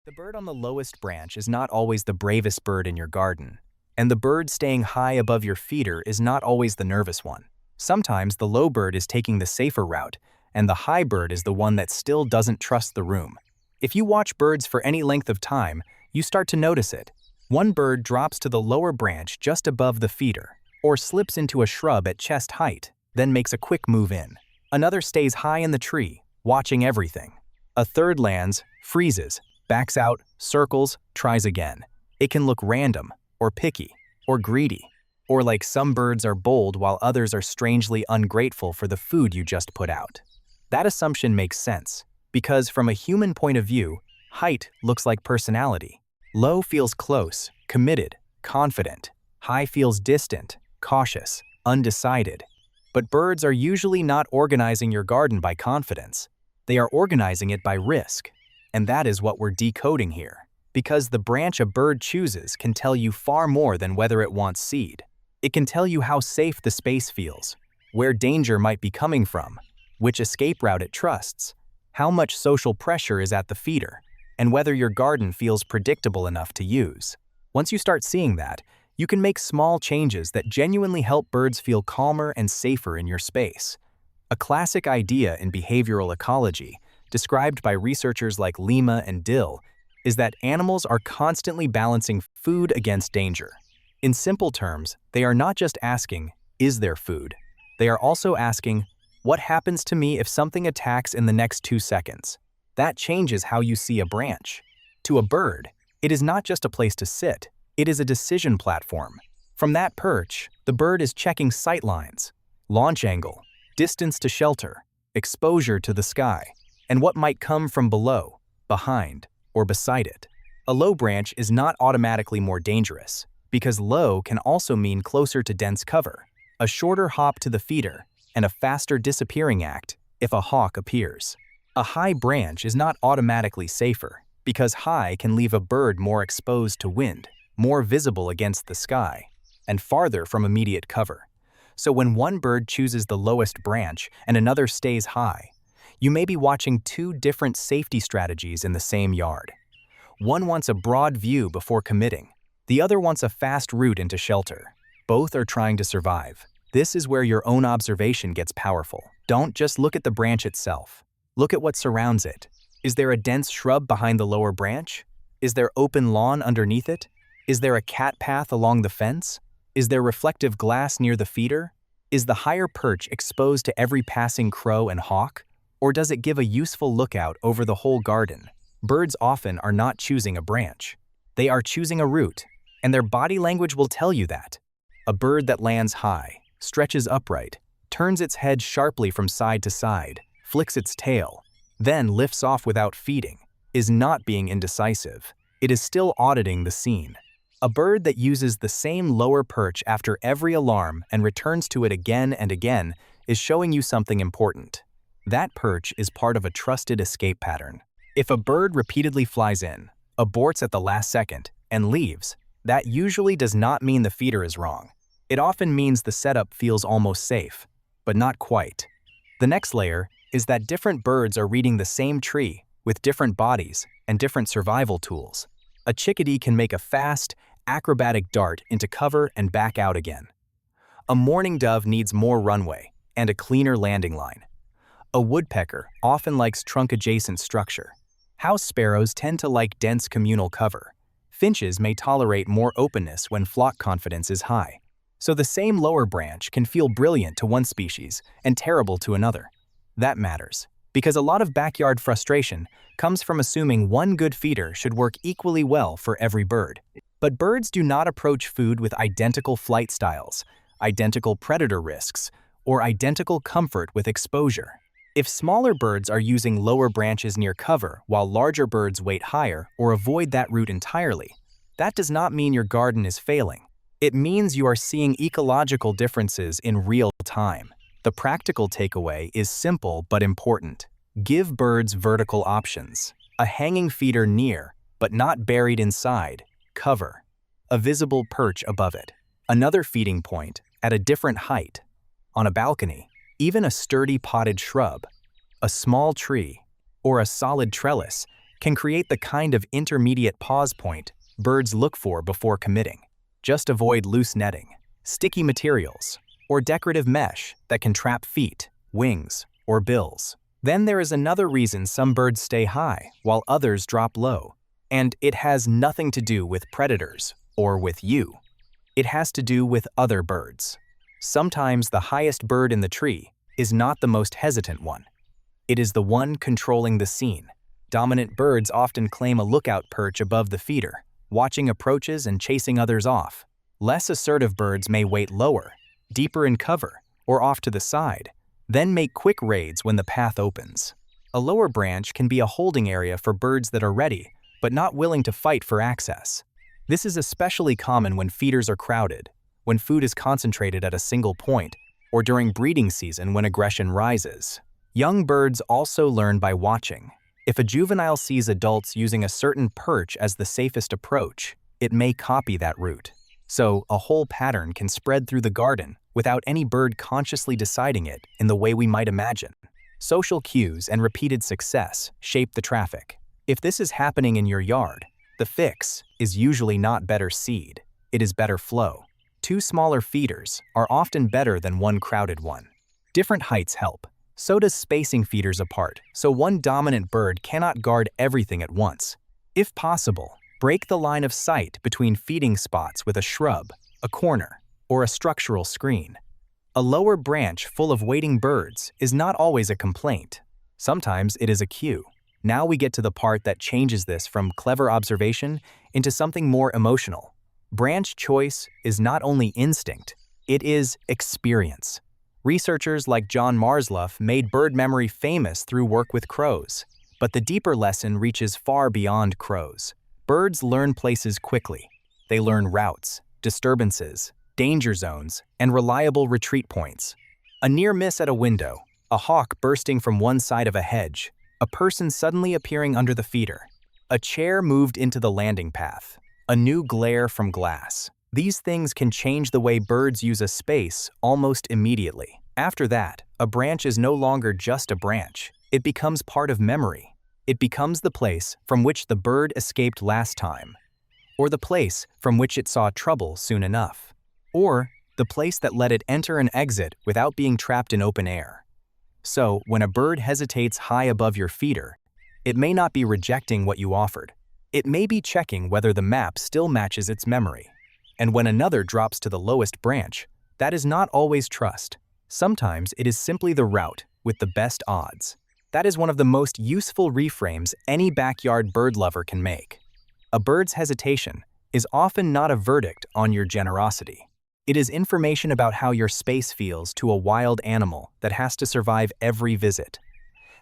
The bird on the lowest branch is not always the bravest bird in your garden, and the bird staying high above your feeder is not always the nervous one. Sometimes the low bird is taking the safer route, and the high bird is the one that still doesn't trust the room. If you watch birds for any length of time, you start to notice it. One bird drops to the lower branch just above the feeder, or slips into a shrub at chest height, then makes a quick move in. Another stays high in the tree, watching everything. A third lands, freezes, backs out, circles, tries again. It can look random, or picky, or greedy, or like some birds are bold while others are strangely ungrateful for the food you just put out. That assumption makes sense, because from a human point of view, height looks like personality. Low feels close, committed, confident. High feels distant, cautious, undecided. But birds are usually not organizing your garden by confidence. They are organizing it by risk. And that is what we're decoding here, because the branch a bird chooses can tell you far more than whether it wants seed. It can tell you how safe the space feels, where danger might be coming from, which escape route it trusts, how much social pressure is at the feeder, and whether your garden feels predictable enough to use. Once you start seeing that, you can make small changes that genuinely help birds feel calmer and safer in your space. A classic idea in behavioral ecology, described by researchers like Lima and Dill, is that animals are constantly balancing food against danger. In simple terms, they are not just asking, "Is there food?" They are also asking, "What happens to me if something attacks in the next 2 seconds?" That changes how you see a branch. To a bird, it is not just a place to sit, it is a decision platform. From that perch, the bird is checking sightlines, launch angle, distance to shelter, exposure to the sky, and what might come from below, behind, or beside it. A low branch is not automatically more dangerous, because low can also mean closer to dense cover, a shorter hop to the feeder, and a faster disappearing act if a hawk appears. A high branch is not automatically safer, because high can leave a bird more exposed to wind, more visible against the sky, and farther from immediate cover. So when one bird chooses the lowest branch and another stays high, you may be watching two different safety strategies in the same yard. One wants a broad view before committing. The other wants a fast route into shelter. Both are trying to survive. This is where your own observation gets powerful. Don't just look at the branch itself. Look at what surrounds it. Is there a dense shrub behind the lower branch? Is there open lawn underneath it? Is there a cat path along the fence? Is there reflective glass near the feeder? Is the higher perch exposed to every passing crow and hawk? Or does it give a useful lookout over the whole garden? Birds often are not choosing a branch. They are choosing a route, and their body language will tell you that. A bird that lands high, stretches upright, turns its head sharply from side to side, flicks its tail, then lifts off without feeding, is not being indecisive. It is still auditing the scene. A bird that uses the same lower perch after every alarm and returns to it again and again is showing you something important. That perch is part of a trusted escape pattern. If a bird repeatedly flies in, aborts at the last second, and leaves, that usually does not mean the feeder is wrong. It often means the setup feels almost safe, but not quite. The next layer is that different birds are reading the same tree with different bodies and different survival tools. A chickadee can make a fast, acrobatic dart into cover and back out again. A mourning dove needs more runway and a cleaner landing line. A woodpecker often likes trunk-adjacent structure. House sparrows tend to like dense communal cover. Finches may tolerate more openness when flock confidence is high. So the same lower branch can feel brilliant to one species and terrible to another. That matters, because a lot of backyard frustration comes from assuming one good feeder should work equally well for every bird. But birds do not approach food with identical flight styles, identical predator risks, or identical comfort with exposure. If smaller birds are using lower branches near cover while larger birds wait higher or avoid that route entirely, that does not mean your garden is failing. It means you are seeing ecological differences in real time. The practical takeaway is simple but important. Give birds vertical options. A hanging feeder near, but not buried inside, cover. A visible perch above it. Another feeding point at a different height. On a balcony, even a sturdy potted shrub, a small tree, or a solid trellis can create the kind of intermediate pause point birds look for before committing. Just avoid loose netting, sticky materials, or decorative mesh that can trap feet, wings, or bills. Then there is another reason some birds stay high while others drop low, and it has nothing to do with predators or with you. It has to do with other birds. Sometimes the highest bird in the tree is not the most hesitant one. It is the one controlling the scene. Dominant birds often claim a lookout perch above the feeder, watching approaches and chasing others off. Less assertive birds may wait lower, deeper in cover, or off to the side, then make quick raids when the path opens. A lower branch can be a holding area for birds that are ready, but not willing to fight for access. This is especially common when feeders are crowded, when food is concentrated at a single point, or during breeding season when aggression rises. Young birds also learn by watching. If a juvenile sees adults using a certain perch as the safest approach, it may copy that route. So, a whole pattern can spread through the garden without any bird consciously deciding it in the way we might imagine. Social cues and repeated success shape the traffic. If this is happening in your yard, the fix is usually not better seed, it is better flow. 2 smaller feeders are often better than 1 crowded one. Different heights help. So does spacing feeders apart, so one dominant bird cannot guard everything at once. If possible, break the line of sight between feeding spots with a shrub, a corner, or a structural screen. A lower branch full of waiting birds is not always a complaint. Sometimes it is a cue. Now we get to the part that changes this from clever observation into something more emotional. Branch choice is not only instinct, it is experience. Researchers like John Marsluff made bird memory famous through work with crows. But the deeper lesson reaches far beyond crows. Birds learn places quickly. They learn routes, disturbances, danger zones, and reliable retreat points. A near miss at a window, a hawk bursting from one side of a hedge, a person suddenly appearing under the feeder, a chair moved into the landing path, a new glare from glass. These things can change the way birds use a space almost immediately. After that, a branch is no longer just a branch. It becomes part of memory. It becomes the place from which the bird escaped last time, or the place from which it saw trouble soon enough, or the place that let it enter and exit without being trapped in open air. So, when a bird hesitates high above your feeder, it may not be rejecting what you offered. It may be checking whether the map still matches its memory. And when another drops to the lowest branch, that is not always trust. Sometimes it is simply the route with the best odds. That is one of the most useful reframes any backyard bird lover can make. A bird's hesitation is often not a verdict on your generosity. It is information about how your space feels to a wild animal that has to survive every visit.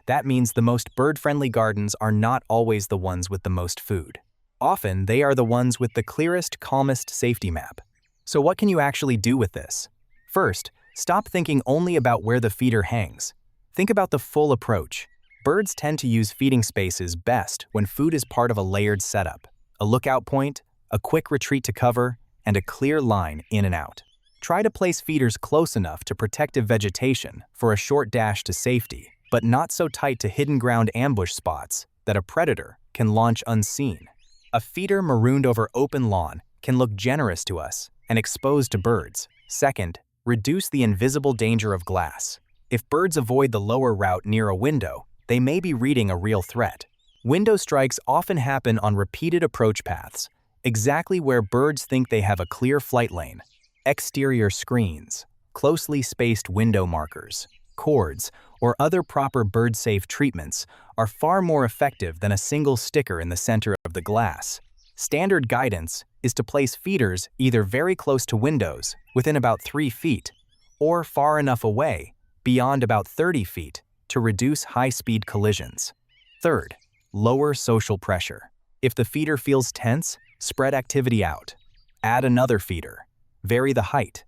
That means the most bird-friendly gardens are not always the ones with the most food. Often, they are the ones with the clearest, calmest safety map. So what can you actually do with this? First, stop thinking only about where the feeder hangs. Think about the full approach. Birds tend to use feeding spaces best when food is part of a layered setup. A lookout point, a quick retreat to cover, and a clear line in and out. Try to place feeders close enough to protective vegetation for a short dash to safety, but not so tight to hidden ground ambush spots that a predator can launch unseen. A feeder marooned over open lawn can look generous to us and exposed to birds. Second, reduce the invisible danger of glass. If birds avoid the lower route near a window, they may be reading a real threat. Window strikes often happen on repeated approach paths, exactly where birds think they have a clear flight lane. Exterior screens, closely spaced window markers, cords, or other proper bird-safe treatments are far more effective than a single sticker in the center of the glass. Standard guidance is to place feeders either very close to windows, within about 3 feet, or far enough away, beyond about 30 feet, to reduce high-speed collisions. Third, lower social pressure. If the feeder feels tense, spread activity out. Add another feeder. Vary the height.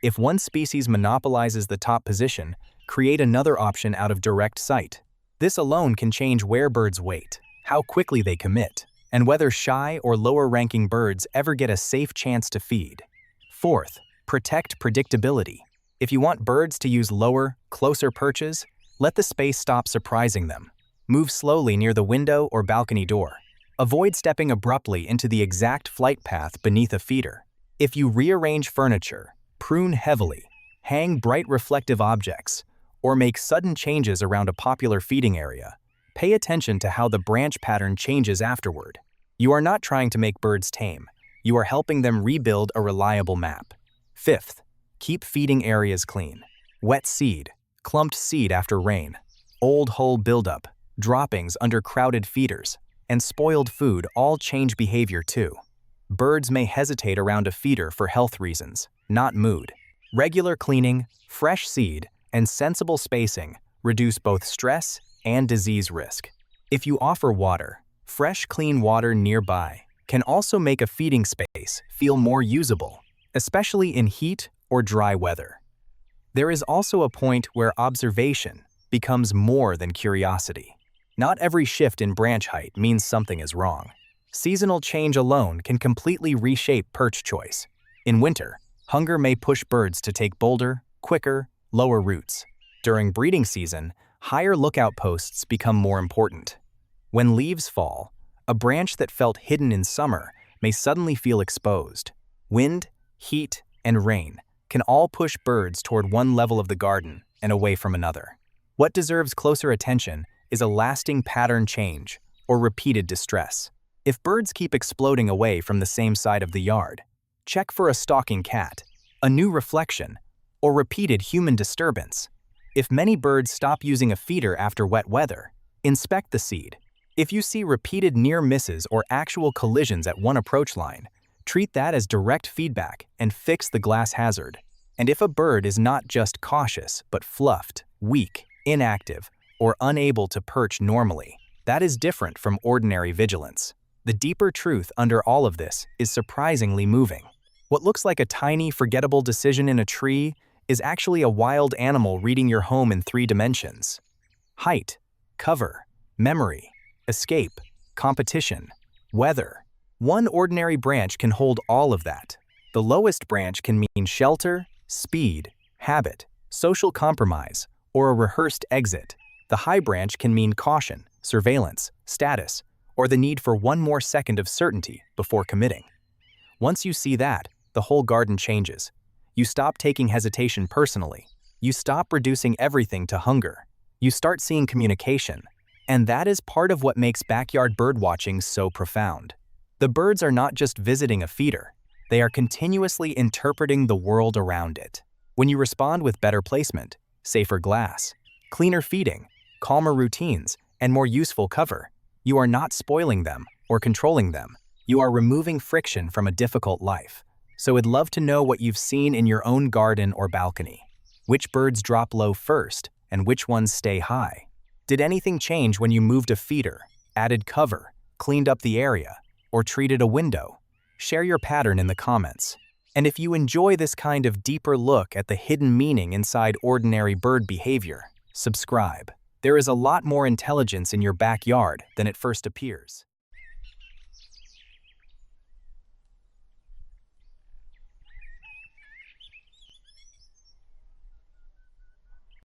If one species monopolizes the top position, create another option out of direct sight. This alone can change where birds wait, how quickly they commit, and whether shy or lower-ranking birds ever get a safe chance to feed. Fourth, protect predictability. If you want birds to use lower, closer perches, let the space stop surprising them. Move slowly near the window or balcony door. Avoid stepping abruptly into the exact flight path beneath a feeder. If you rearrange furniture, prune heavily, hang bright reflective objects, or make sudden changes around a popular feeding area, pay attention to how the branch pattern changes afterward. You are not trying to make birds tame. You are helping them rebuild a reliable map. Fifth, keep feeding areas clean. Wet seed, clumped seed after rain, old hull buildup, droppings under crowded feeders, and spoiled food all change behavior too. Birds may hesitate around a feeder for health reasons, not mood. Regular cleaning, fresh seed, and sensible spacing reduce both stress and disease risk. If you offer water, fresh, clean water nearby can also make a feeding space feel more usable, especially in heat or dry weather. There is also a point where observation becomes more than curiosity. Not every shift in branch height means something is wrong. Seasonal change alone can completely reshape perch choice. In winter, hunger may push birds to take bolder, quicker, lower routes. During breeding season, higher lookout posts become more important. When leaves fall, a branch that felt hidden in summer may suddenly feel exposed. Wind, heat, and rain can all push birds toward one level of the garden and away from another. What deserves closer attention is a lasting pattern change or repeated distress. If birds keep exploding away from the same side of the yard, check for a stalking cat, a new reflection, or repeated human disturbance. If many birds stop using a feeder after wet weather, inspect the seed. If you see repeated near misses or actual collisions at one approach line, treat that as direct feedback and fix the glass hazard. And if a bird is not just cautious but fluffed, weak, inactive, or unable to perch normally, that is different from ordinary vigilance. The deeper truth under all of this is surprisingly moving. What looks like a tiny, forgettable decision in a tree is actually a wild animal reading your home in 3 dimensions. Height, cover, memory, escape, competition, weather. One ordinary branch can hold all of that. The lowest branch can mean shelter, speed, habit, social compromise, or a rehearsed exit. The high branch can mean caution, surveillance, status, or the need for one more second of certainty before committing. Once you see that, the whole garden changes. You stop taking hesitation personally. You stop reducing everything to hunger. You start seeing communication. And that is part of what makes backyard birdwatching so profound. The birds are not just visiting a feeder. They are continuously interpreting the world around it. When you respond with better placement, safer glass, cleaner feeding, calmer routines, and more useful cover, you are not spoiling them or controlling them. You are removing friction from a difficult life. So I'd love to know what you've seen in your own garden or balcony. Which birds drop low first and which ones stay high? Did anything change when you moved a feeder, added cover, cleaned up the area, or treated a window? Share your pattern in the comments. And if you enjoy this kind of deeper look at the hidden meaning inside ordinary bird behavior, subscribe. There is a lot more intelligence in your backyard than it first appears.